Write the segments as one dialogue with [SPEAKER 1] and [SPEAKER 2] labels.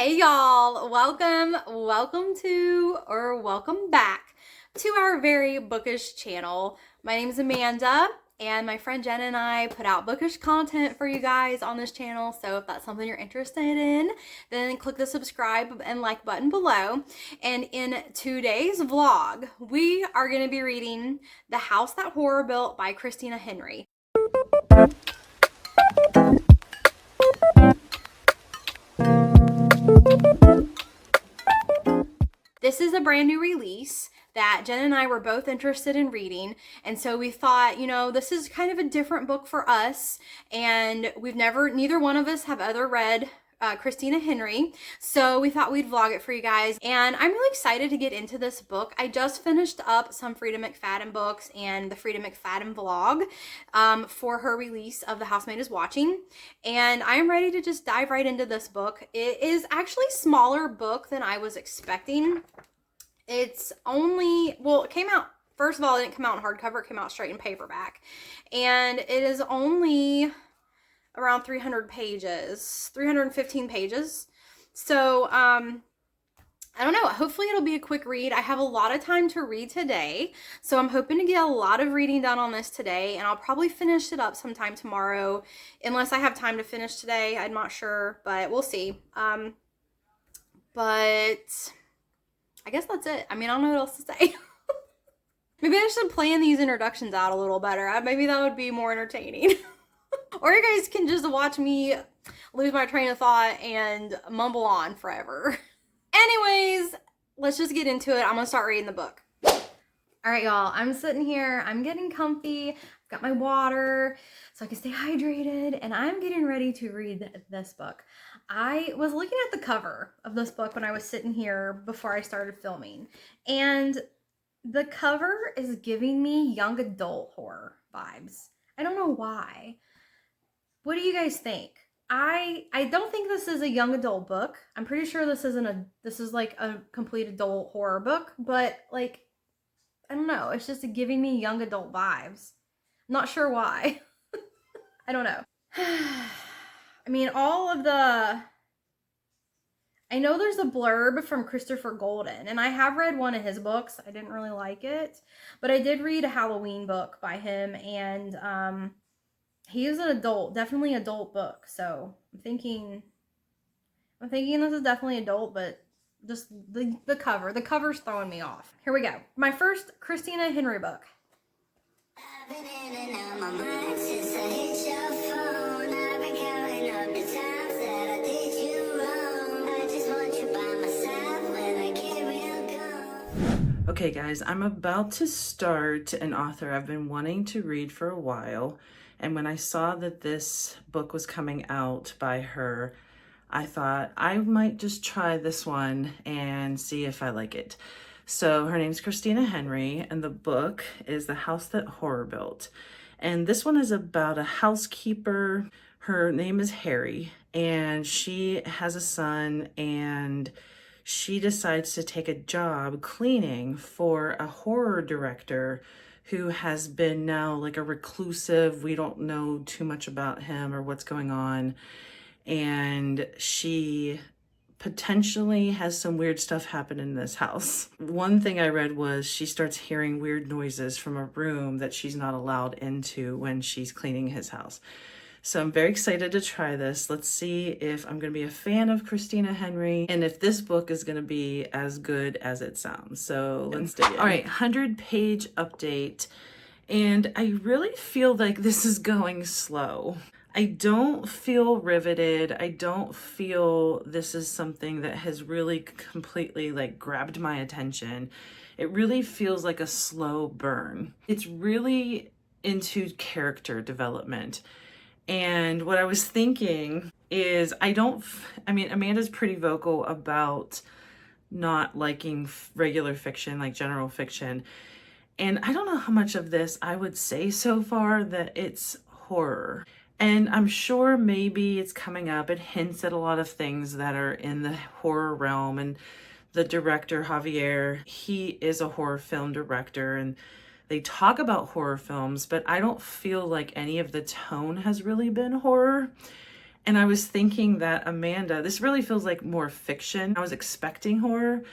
[SPEAKER 1] Hey y'all, welcome to, or welcome back to our very bookish channel. My name is Amanda, and my friend Jen and I put out bookish content for you guys on this channel. So if that's something you're interested in, then click the subscribe and like button below. And in today's vlog, we are going to be reading The House That Horror Built by Christina Henry. This is a brand new release that Jen and I were both interested in reading, and so we thought, this is kind of a different book for us, and neither one of us have ever read Christina Henry, so we thought we'd vlog it for you guys, and I'm really excited to get into this book. I just finished up some Frida McFadden books and the Frida McFadden vlog for her release of The Housemaid is Watching, and I am ready to just dive right into this book. It is actually a smaller book than I was expecting. It's only, it came out, first of all, it didn't come out in hardcover, it came out straight in paperback, and it is only around 300 pages, 315 pages. So, I don't know. Hopefully it'll be a quick read. I have a lot of time to read today, so I'm hoping to get a lot of reading done on this today, and I'll probably finish it up sometime tomorrow, unless I have time to finish today. I'm not sure, but we'll see. But I guess that's it. I don't know what else to say. Maybe I should plan these introductions out a little better. Maybe that would be more entertaining. Or you guys can just watch me lose my train of thought and mumble on forever. Anyways, let's just get into it. I'm gonna start reading the book. All right, y'all, I'm sitting here, I'm getting comfy, I've got my water so I can stay hydrated, and I'm getting ready to read this book. I was looking at the cover of this book when I was sitting here before I started filming, and the cover is giving me young adult horror vibes. I don't know why. What do you guys think? I don't think this is a young adult book. I'm pretty sure this is like a complete adult horror book, but like, I don't know. It's just giving me young adult vibes. Not sure why. I don't know. I know there's a blurb from Christopher Golden, and I have read one of his books. I didn't really like it, but I did read a Halloween book by him, and he is an adult, definitely adult book. So I'm thinking this is definitely adult, but just the cover's throwing me off. Here we go. My first Christina Henry book. I've been in and out my mind since I hit your phone. I've been counting up the times that I did you wrong. I just want you by my side when I get real gone.
[SPEAKER 2] Okay guys, I'm about to start an author I've been wanting to read for a while, and when I saw that this book was coming out by her, I thought I might just try this one and see if I like it. So her name's Christina Henry, and the book is The House That Horror Built. And this one is about a housekeeper. Her name is Harry, and she has a son, and she decides to take a job cleaning for a horror director who has been now like a reclusive. We don't know too much about him or what's going on. And she potentially has some weird stuff happen in this house. One thing I read was she starts hearing weird noises from a room that she's not allowed into when she's cleaning his house. So I'm very excited to try this. Let's see if I'm going to be a fan of Christina Henry and if this book is going to be as good as it sounds. So let's dig in. All right, 100-page update. And I really feel like this is going slow. I don't feel riveted. I don't feel this is something that has really completely like grabbed my attention. It really feels like a slow burn. It's really into character development. And what I was thinking is Amanda's pretty vocal about not liking regular fiction, like general fiction. And I don't know how much of this I would say so far that it's horror. And I'm sure maybe it's coming up. It hints at a lot of things that are in the horror realm. And the director, Javier, he is a horror film director. And they talk about horror films, but I don't feel like any of the tone has really been horror. And I was thinking that Amanda, this really feels like more fiction. I was expecting horror.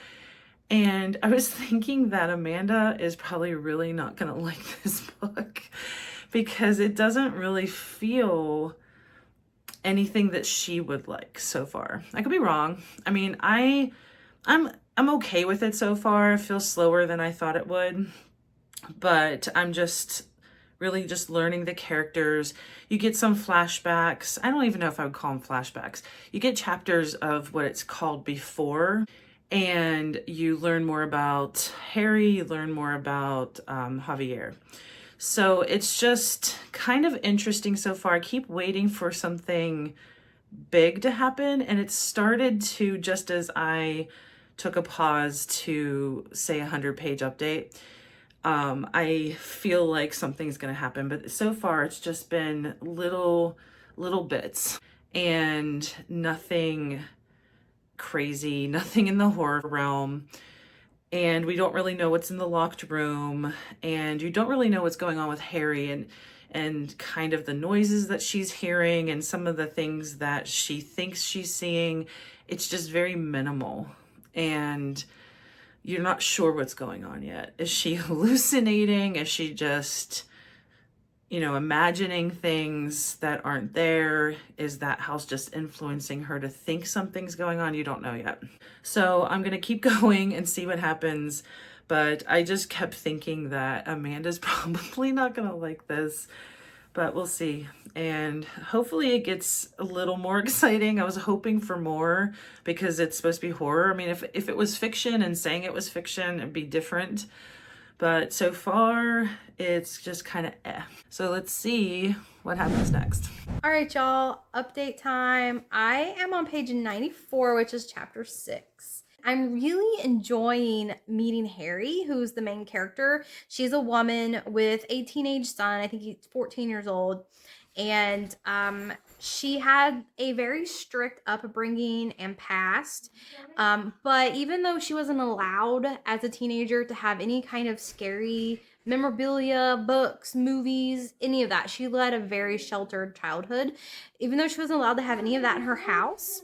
[SPEAKER 2] And I was thinking that Amanda is probably really not going to like this book because it doesn't really feel anything that she would like so far. I could be wrong. I mean, I'm okay with it so far. It feels slower than I thought it would, but I'm just really just learning the characters. You get some flashbacks. I don't even know if I would call them flashbacks. You get chapters of what it's called before, and you learn more about Harry, you learn more about Javier. So it's just kind of interesting so far. I keep waiting for something big to happen, and it started to just as I took a pause to say a 100-page update. I feel like something's gonna happen, but so far it's just been little bits and nothing crazy, nothing in the horror realm. And we don't really know what's in the locked room, and you don't really know what's going on with Harry and kind of the noises that she's hearing and some of the things that she thinks she's seeing. It's just very minimal, and you're not sure what's going on yet. Is she hallucinating? Is she just, imagining things that aren't there? Is that house just influencing her to think something's going on? You don't know yet. So I'm going to keep going and see what happens. But I just kept thinking that Amanda's probably not going to like this, but we'll see. And hopefully it gets a little more exciting. I was hoping for more because it's supposed to be horror. I mean, if it was fiction and saying it was fiction, it'd be different. But so far, it's just kind of eh. So let's see what happens next.
[SPEAKER 1] All right, y'all, update time. I am on page 94, which is chapter 6. I'm really enjoying meeting Harry, who's the main character. She's a woman with a teenage son. I think he's 14 years old. And she had a very strict upbringing and past. But even though she wasn't allowed as a teenager to have any kind of scary memorabilia, books, movies, any of that, she led a very sheltered childhood. Even though she wasn't allowed to have any of that in her house,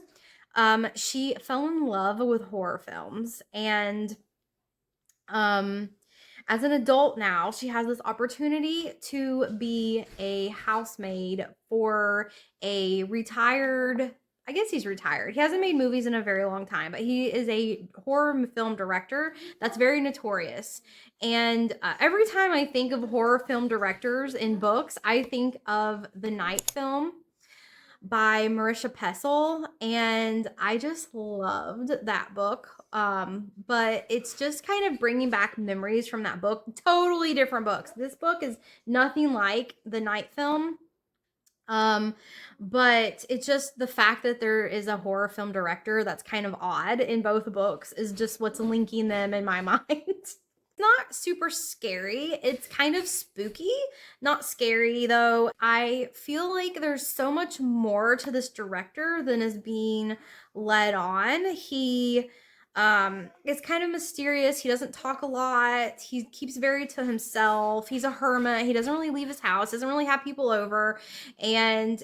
[SPEAKER 1] she fell in love with horror films. And as an adult now, she has this opportunity to be a housemaid for a retired, I guess he's retired. He hasn't made movies in a very long time, but he is a horror film director that's very notorious. And every time I think of horror film directors in books, I think of The Night Film by Marisha Pessel, and I just loved that book. But it's just kind of bringing back memories from that book. Totally different books. This book is nothing like The Night Film. But it's just the fact that there is a horror film director that's kind of odd in both books is just what's linking them in my mind. Not super scary. It's kind of spooky, not scary though. I feel like there's so much more to this director than is being led on. He is kind of mysterious. He doesn't talk a lot. He keeps very to himself. He's a hermit. He doesn't really leave his house, doesn't really have people over. And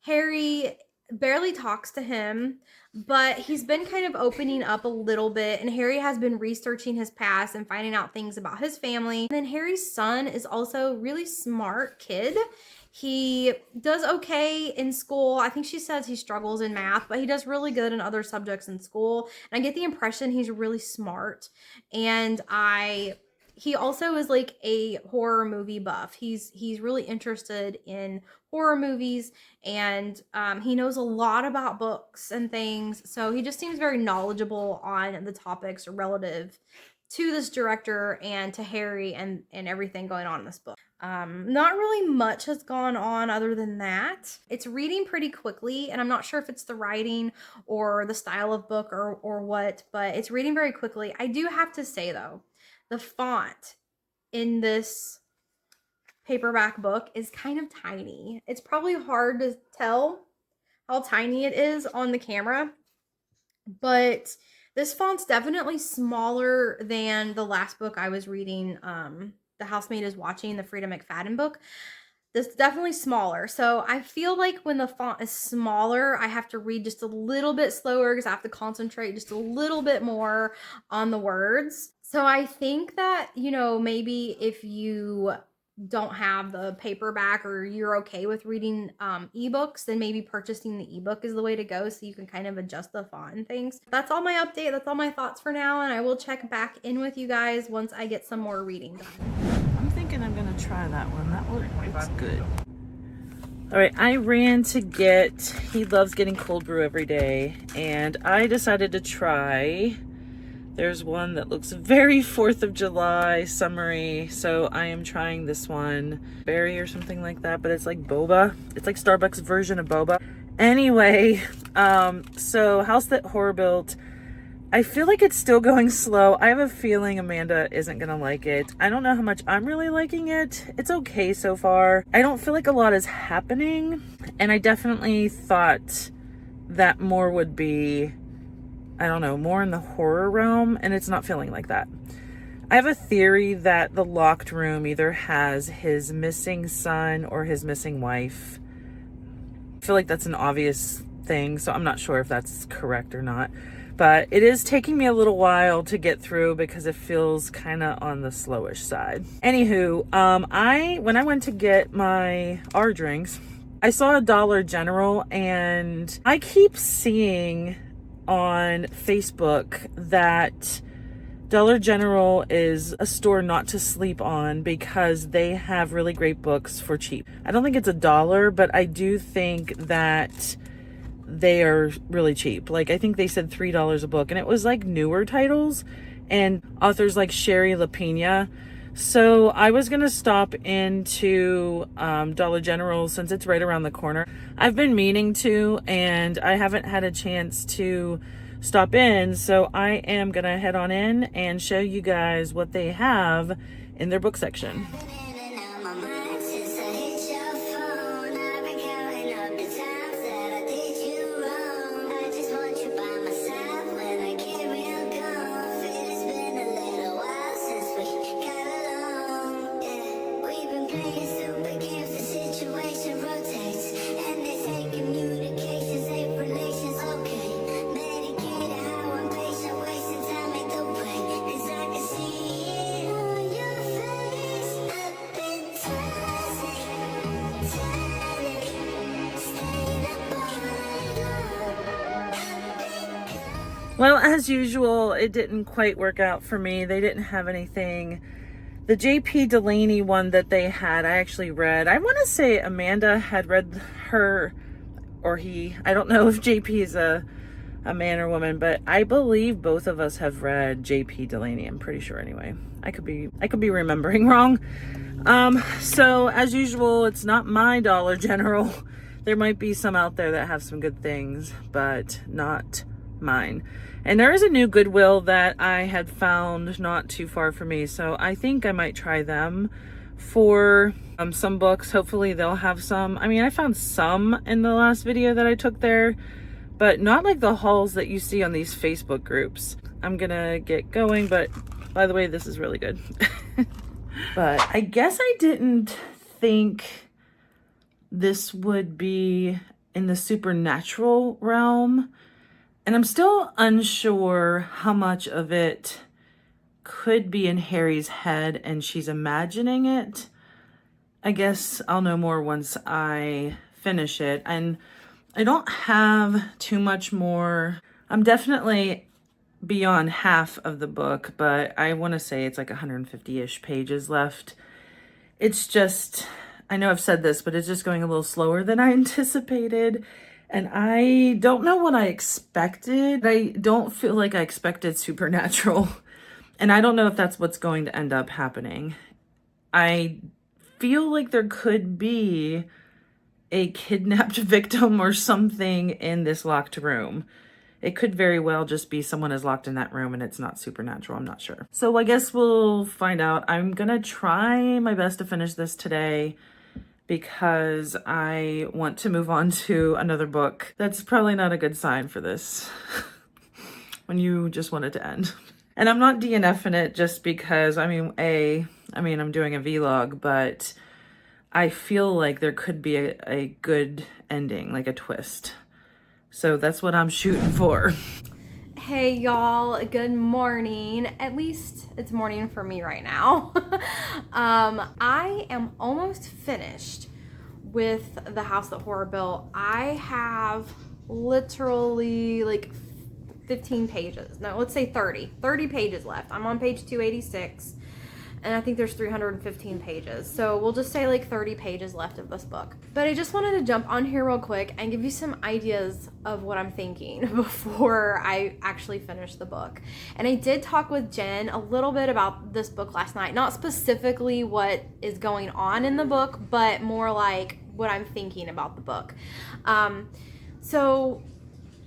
[SPEAKER 1] Harry barely talks to him, but he's been kind of opening up a little bit, and Harry has been researching his past and finding out things about his family. And then Harry's son is also a really smart kid. He does okay in school. I think she says he struggles in math, but he does really good in other subjects in school. And I get the impression he's really smart. And he also is like a horror movie buff. He's really interested in horror movies, and he knows a lot about books and things. So he just seems very knowledgeable on the topics relative to this director and to Harry and everything going on in this book. Not really much has gone on other than that. It's reading pretty quickly, and I'm not sure if it's the writing or the style of book or what, but it's reading very quickly. I do have to say though, the font in this paperback book is kind of tiny. It's probably hard to tell how tiny it is on the camera, but this font's definitely smaller than the last book I was reading, The Housemaid is Watching, the Frida McFadden book. This is definitely smaller. So I feel like when the font is smaller, I have to read just a little bit slower because I have to concentrate just a little bit more on the words. So I think that, you know, maybe if you don't have the paperback or you're okay with reading ebooks, then maybe purchasing the ebook is the way to go so you can kind of adjust the font and things. That's all my update. That's all my thoughts for now, and I will check back in with you guys once I get some more reading done.
[SPEAKER 2] I'm thinking I'm gonna try that one. That looks good. All right, I ran to get, he loves getting cold brew every day, and I decided to try. There's one that looks very 4th of July summery, so I am trying this one. Berry or something like that, but it's like boba. It's like Starbucks version of boba. Anyway, so House That Horror Built, I feel like it's still going slow. I have a feeling Amanda isn't gonna like it. I don't know how much I'm really liking it. It's okay so far. I don't feel like a lot is happening, and I definitely thought that more would be, I don't know, more in the horror realm, and it's not feeling like that. I have a theory that the locked room either has his missing son or his missing wife. I feel like that's an obvious thing, so I'm not sure if that's correct or not. But it is taking me a little while to get through because it feels kind of on the slowish side. Anywho, when I went to get our drinks, I saw a Dollar General, and I keep seeing on Facebook that Dollar General is a store not to sleep on because they have really great books for cheap. I don't think it's $1, but I do think that they are really cheap. Like, I think they said $3 a book, and it was like newer titles and authors like Sherry LaPena. So I was gonna stop into Dollar General since it's right around the corner. I've been meaning to, and I haven't had a chance to stop in, so I am gonna head on in and show you guys what they have in their book section. Well, as usual, it didn't quite work out for me. They didn't have anything. The J.P. Delaney one that they had, I actually read. I want to say Amanda had read her, or he. I don't know if J.P. is a man or woman, but I believe both of us have read J.P. Delaney. I'm pretty sure anyway. I could be remembering wrong. So as usual, it's not my Dollar General. There might be some out there that have some good things, but not mine. And there is a new Goodwill that I had found not too far from me, so I think I might try them for some books. Hopefully they'll have some. I mean, I found some in the last video that I took there, but not like the hauls that you see on these Facebook groups. I'm gonna get going, but by the way, this is really good. But I guess I didn't think this would be in the supernatural realm. And I'm still unsure how much of it could be in Harry's head and she's imagining it. I guess I'll know more once I finish it. And I don't have too much more. I'm definitely beyond half of the book, but I want to say it's like 150-ish pages left. It's just, I know I've said this, but it's just going a little slower than I anticipated. And I don't know what I expected. I don't feel like I expected supernatural. And I don't know if that's what's going to end up happening. I feel like there could be a kidnapped victim or something in this locked room. It could very well just be someone is locked in that room and it's not supernatural. I'm not sure. So I guess we'll find out. I'm gonna try my best to finish this today, because I want to move on to another book. That's probably not a good sign for this when you just want it to end. And I'm not DNFing it just because, I'm doing a vlog, but I feel like there could be a good ending, like a twist. So that's what I'm shooting for.
[SPEAKER 1] Hey y'all, good morning. At least it's morning for me right now. I am almost finished with The House That Horror Built. I have literally like 15 pages. No, let's say 30 pages left. I'm on page 286. And I think there's 315 pages. So we'll just say like 30 pages left of this book. But I just wanted to jump on here real quick and give you some ideas of what I'm thinking before I actually finish the book. And I did talk with Jen a little bit about this book last night. Not specifically what is going on in the book, but more like what I'm thinking about the book. So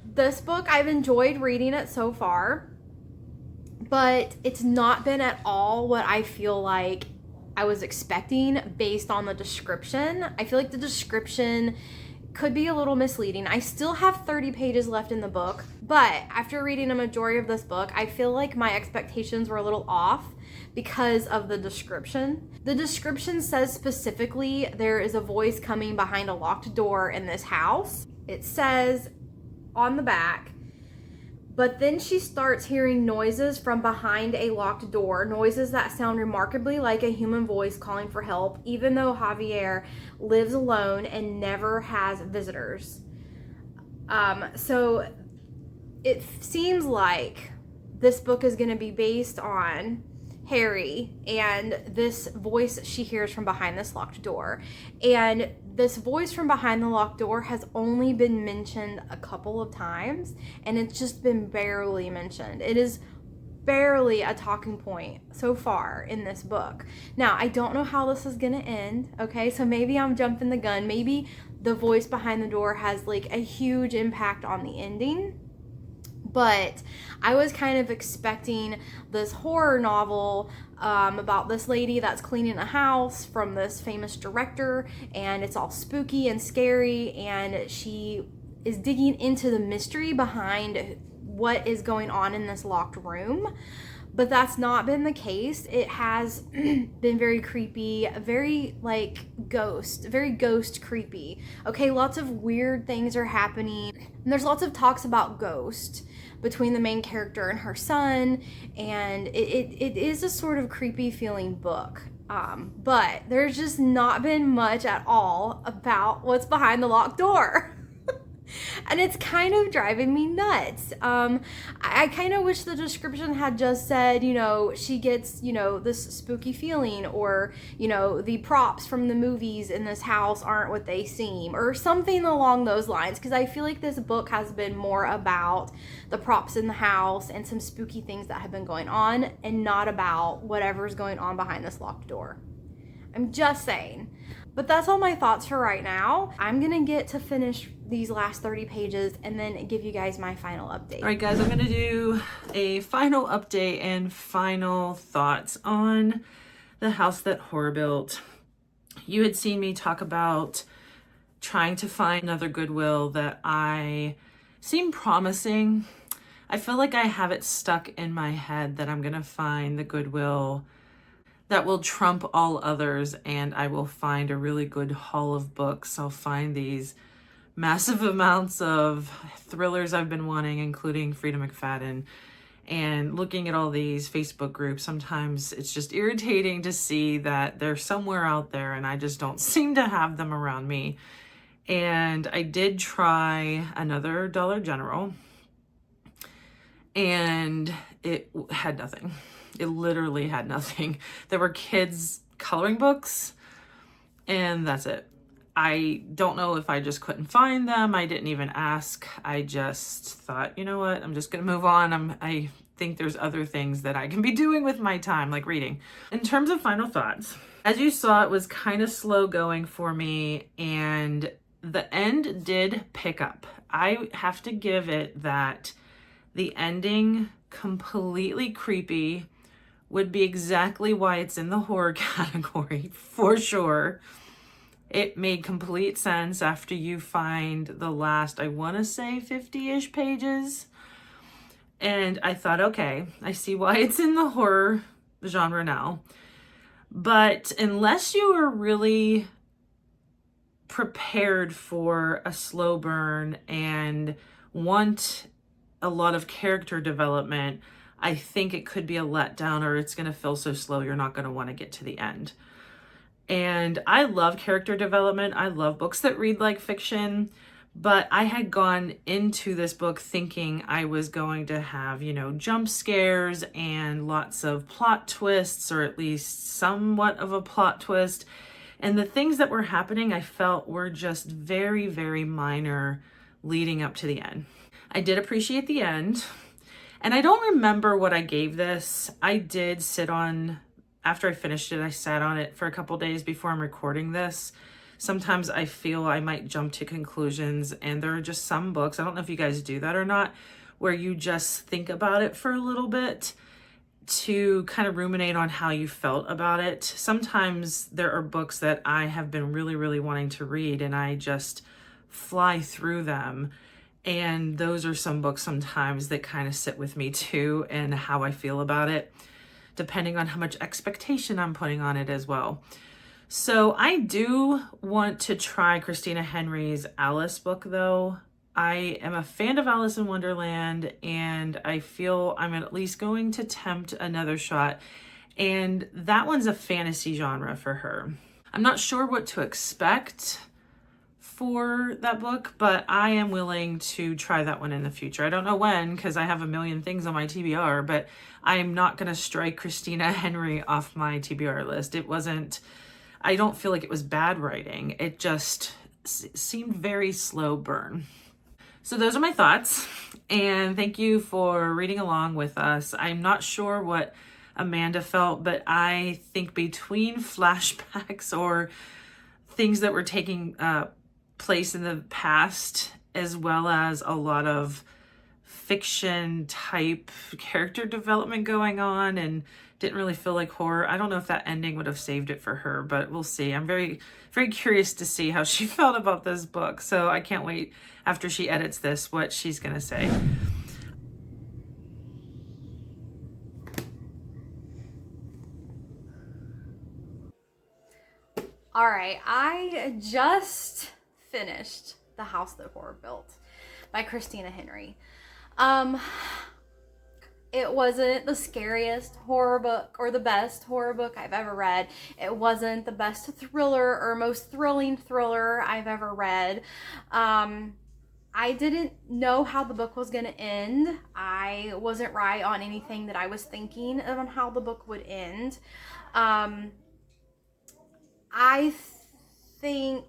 [SPEAKER 1] this book, I've enjoyed reading it so far. But it's not been at all what I feel like I was expecting based on the description. I feel like the description could be a little misleading. I still have 30 pages left in the book, but after reading a majority of this book, I feel like my expectations were a little off because of the description. The description says specifically there is a voice coming behind a locked door in this house. It says on the back, but then she starts hearing noises from behind a locked door, noises that sound remarkably like a human voice calling for help, even though Javier lives alone and never has visitors. So it seems like this book is going to be based on Harry and this voice she hears from behind this locked door. And this voice from behind the locked door has only been mentioned a couple of times, and it's just been barely mentioned. It is barely a talking point so far in this book. Now, I don't know how this is gonna end, okay? So maybe I'm jumping the gun. Maybe the voice behind the door has like a huge impact on the ending. But I was kind of expecting this horror novel about this lady that's cleaning a house from this famous director, and it's all spooky and scary, and she is digging into the mystery behind what is going on in this locked room. But that's not been the case. It has been very creepy, very like very ghost creepy. Okay, lots of weird things are happening. And there's lots of talks about ghost between the main character and her son. And it is a sort of creepy feeling book. But there's just not been much at all about what's behind the locked door. And it's kind of driving me nuts. I kind of wish the description had just said, you know, she gets, you know, this spooky feeling, or, you know, the props from the movies in this house aren't what they seem, or something along those lines. Because I feel like this book has been more about the props in the house and some spooky things that have been going on, and not about whatever's going on behind this locked door. I'm just saying. But that's all my thoughts for right now. I'm gonna get to finish these last 30 pages and then give you guys my final update.
[SPEAKER 2] All right, guys, I'm gonna do a final update and final thoughts on The House That Horror Built. You had seen me talk about trying to find another Goodwill that I seem promising. I feel like I have it stuck in my head that I'm gonna find the Goodwill that will trump all others, and I will find a really good haul of books. I'll find these massive amounts of thrillers I've been wanting, including Frida McFadden. And looking at all these Facebook groups, sometimes it's just irritating to see that they're somewhere out there and I just don't seem to have them around me. And I did try another Dollar General, and it had nothing. It literally had nothing. There were kids' coloring books, and that's it. I don't know if I just couldn't find them. I didn't even ask. I just thought, you know what? I'm just going to move on. I think there's other things that I can be doing with my time, like reading. In terms of final thoughts, as you saw, it was kind of slow going for me, and the end did pick up. I have to give it that the ending, completely creepy, would be exactly why it's in the horror category, for sure. It made complete sense after you find the last, I want to say 50-ish pages. And I thought, okay, I see why it's in the horror genre now. But unless you are really prepared for a slow burn and want a lot of character development, I think it could be a letdown, or it's going to feel so slow you're not going to want to get to the end. And I love character development. I love books that read like fiction, but I had gone into this book thinking I was going to have, jump scares and lots of plot twists, or at least somewhat of a plot twist. And the things that were happening, I felt were just very, very minor leading up to the end. I did appreciate the end. And I don't remember what I gave this. I did after I finished it, I sat on it for a couple days before I'm recording this. Sometimes I feel I might jump to conclusions, and there are just some books, I don't know if you guys do that or not, where you just think about it for a little bit to kind of ruminate on how you felt about it. Sometimes there are books that I have been really, really wanting to read, and I just fly through them. And those are some books sometimes that kind of sit with me too, and how I feel about it, depending on how much expectation I'm putting on it as well. So I do want to try Christina Henry's Alice book though. I am a fan of Alice in Wonderland, and I feel I'm at least going to attempt another shot. And that one's a fantasy genre for her. I'm not sure what to expect for that book, but I am willing to try that one in the future. I don't know when, because I have a million things on my TBR, but I'm not going to strike Christina Henry off my TBR list. I don't feel like it was bad writing. It just seemed very slow burn. So those are my thoughts, and thank you for reading along with us. I'm not sure what Amanda felt, but I think between flashbacks or things that were taking place in the past, as well as a lot of fiction type character development going on, and didn't really feel like horror. I don't know if that ending would have saved it for her, but we'll see. I'm very, very curious to see how she felt about this book. So I can't wait after she edits this, what she's going to say.
[SPEAKER 1] All right, I just finished The House That Horror Built by Christina Henry. It wasn't the scariest horror book or the best horror book I've ever read. It wasn't the best thriller or most thrilling thriller I've ever read. I didn't know how the book was going to end. I wasn't right on anything that I was thinking on how the book would end. I think,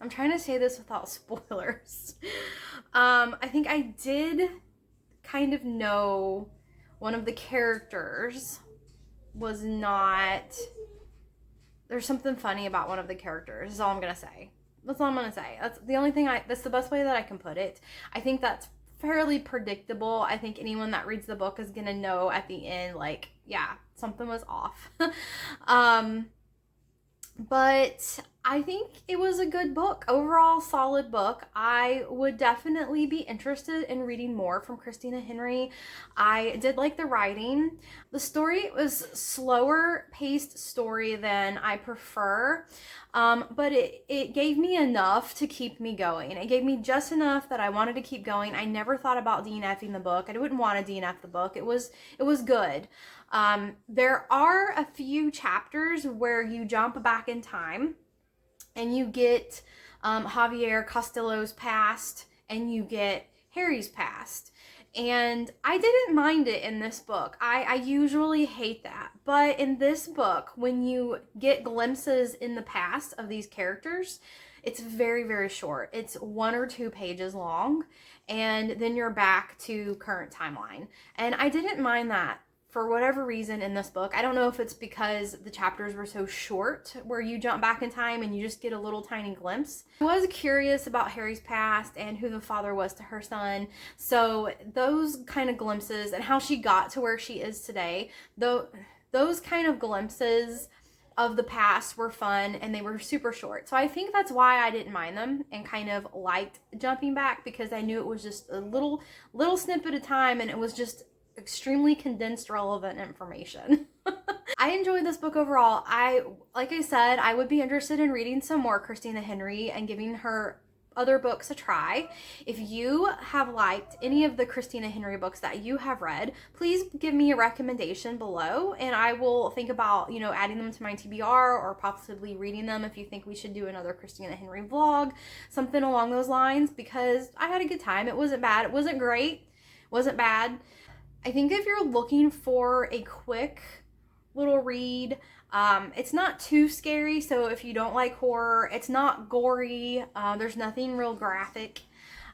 [SPEAKER 1] I'm trying to say this without spoilers. I think I did kind of know one of the characters was not, there's something funny about one of the characters, is all I'm gonna say. That's all I'm gonna say. That's the only thing that's the best way that I can put it. I think that's fairly predictable. I think anyone that reads the book is gonna know at the end, like, yeah, something was off. But I think it was a good book. Overall, solid book. I would definitely be interested in reading more from Christina Henry. I did like the writing. The story was slower paced story than I prefer, but it gave me enough to keep me going. It gave me just enough that I wanted to keep going. I never thought about DNFing the book. I wouldn't want to DNF the book. It was good. There are a few chapters where you jump back in time and you get Javier Costello's past and you get Harry's past. And I didn't mind it in this book. I usually hate that. But in this book, when you get glimpses in the past of these characters, it's very, very short. It's 1 or 2 pages long, and then you're back to current timeline. And I didn't mind that for whatever reason in this book. I don't know if it's because the chapters were so short where you jump back in time and you just get a little tiny glimpse. I was curious about Harry's past and who the father was to her son. So those kind of glimpses and how she got to where she is today, those kind of glimpses of the past were fun, and they were super short. So I think that's why I didn't mind them and kind of liked jumping back, because I knew it was just a little snippet of time, and it was just extremely condensed relevant information. I enjoyed this book overall. Like I said, I would be interested in reading some more Christina Henry and giving her other books a try. If you have liked any of the Christina Henry books that you have read, please give me a recommendation below and I will think about, adding them to my TBR or possibly reading them if you think we should do another Christina Henry vlog, something along those lines, because I had a good time. It wasn't bad. It wasn't great. It wasn't bad. I think if you're looking for a quick little read, it's not too scary, so if you don't like horror, it's not gory. There's nothing real graphic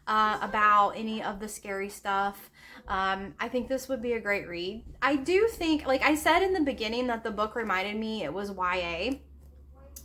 [SPEAKER 1] about any of the scary stuff. I think this would be a great read. I do think, like I said in the beginning, that the book reminded me it was YA.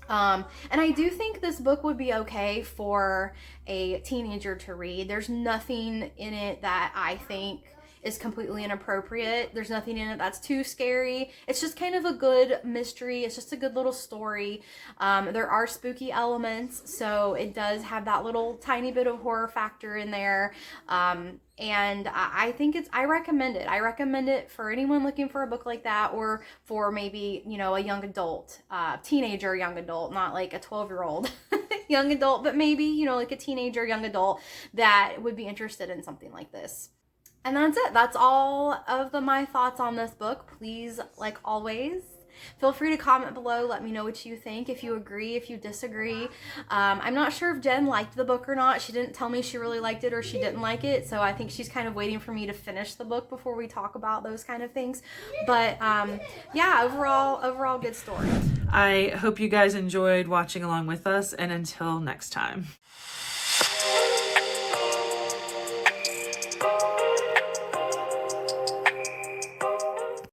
[SPEAKER 1] And I do think this book would be okay for a teenager to read. There's nothing in it that I think is completely inappropriate. There's nothing in it that's too scary. It's just kind of a good mystery. It's just a good little story. There are spooky elements, so it does have that little tiny bit of horror factor in there. And I think I recommend it. I recommend it for anyone looking for a book like that, or for maybe, a young adult, teenager, young adult, not like a 12-year-old young adult, but maybe, like a teenager, young adult that would be interested in something like this. And that's it. That's all of my thoughts on this book. Please, like always, feel free to comment below. Let me know what you think, if you agree, if you disagree. I'm not sure if Jen liked the book or not. She didn't tell me she really liked it or she didn't like it, so I think she's kind of waiting for me to finish the book before we talk about those kind of things. But yeah, overall good story.
[SPEAKER 2] I hope you guys enjoyed watching along with us, and until next time.